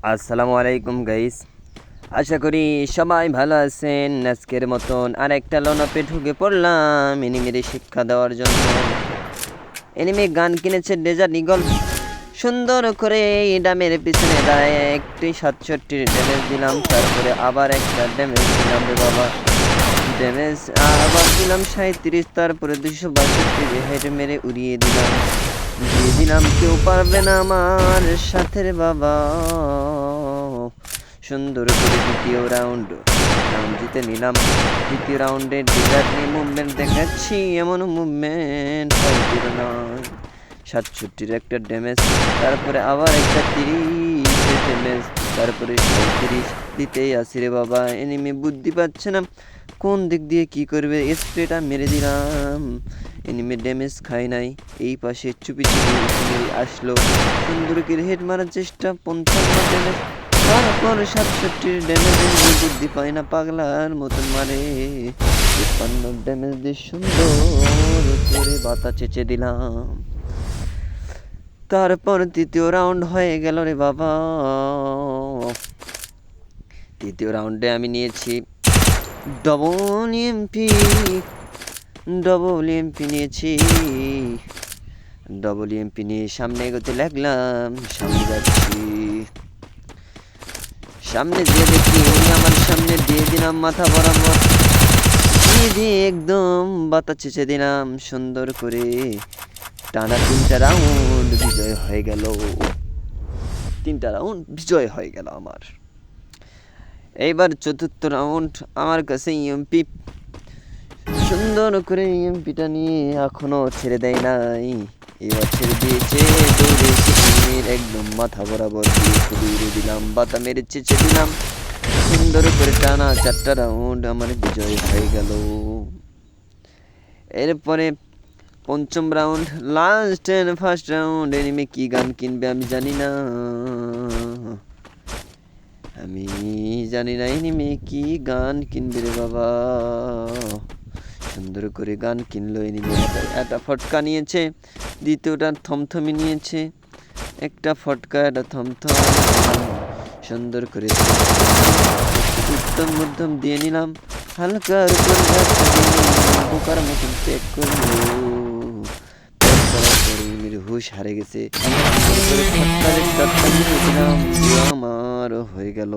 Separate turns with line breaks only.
আসসালামু আলাইকুম গাইস, আশা করি সবাই ভালো আছেন। আজকের মতন আরেকটা লনপে ঢুকে পড়লাম এনিমির শিক্ষা দেওয়ার জন্য। এনিমি গান কিনেছে ডেজার্ট ইগল। সুন্দর করে এই ডামের পিছনে দাঁড়ায় একটি 67 ড্যামেজ দিলাম, তারপরে আবার একটা ড্যামেজ দিলাম রে বাবা। ড্যামেজ আবার দিলাম 37, তারপরে 262 হেড মেরে উড়িয়ে দিলাম। দিয়ে দিলাম কেউ পারবে না আমার সাথে রে বাবা। সুন্দর করে দ্বিতীয় রাউন্ড জিতে নিলাম। দ্বিতীয় রাউন্ডে ডিজার্ট নিয়ে মুভমেন্ট দেখাচ্ছি, এমন মুভমেন্ট হয়তো নয়। 67 একটা ড্যামেজ, তারপরে আবার একটা 30 ড্যামেজ, তারপরে 37 দিতেই আসি রে বাবা। এনিমি বুদ্ধি পাচ্ছে না কোন দিক দিয়ে কি করবে, স্প্রেটা মেরে দিলাম। এনিমি ড্যামেজ খাই নাই, এই পাশে চুপি চুপি আসলো। সুন্দর করে হেড মারার চেষ্টা, 55 ড্যামেজ, তারপর 67 ড্যামেজ। এনিমি বুদ্ধি পায় না, পাগলার মতন মারে। 53 ড্যামেজ দিয়ে সুন্দর করে বাতা চেঁচে দিলাম। তারপর তৃতীয় রাউন্ড হয়ে গেল রে বাবা। তৃতীয় রাউন্ডে আমি নিয়েছি ডবল এমপি নিয়েছি। ডবল এমপি নিয়ে সামনে এগোতে লাগলাম, সামনে যাচ্ছি। সামনে যে দেখি আমার সামনে দিয়ে দিলাম মাথা বরাবর, দিয়ে একদম বাতা চেঁচে দিলাম সুন্দর করে। টানা 3টা রাউন্ড বিজয় হয়ে গেল। 3টা রাউন্ড বিজয় হয়ে গেল আমার। এইবার চতুর্থ রাউন্ড, আমার কাছে ইএমপি। সুন্দর করে ইএমপিটা নিয়ে এখনো ছেড়ে দেয় নাই, এবার ছেড়ে দিয়েছে। দৌড়ে একদম মাথা বরাবর দিয়ে দৌড়ে দিলাম, বাতা মেরে চেঁচে দিলাম। সুন্দর করে টানা 4টা রাউন্ড আমার বিজয় হয়ে গেল। এরপরে পঞ্চম round, last and first round. Enemy কি গান কিনবে আমি জানি না, এনিমি কি গান কিনবে রে বাবা। সুন্দর করে গান কিনলো এনিমি। একটা ফটকা নিয়েছে, দ্বিতীয়টা থমথমি নিয়েছে। একটা ফটকা, একটা থমথম। সুন্দর করে উত্তম মধ্যম দিয়ে নিলাম। হালকার উপর বোকার মতন চেক করলো, হুশ হারে গেছে। আমার হয়ে গেল।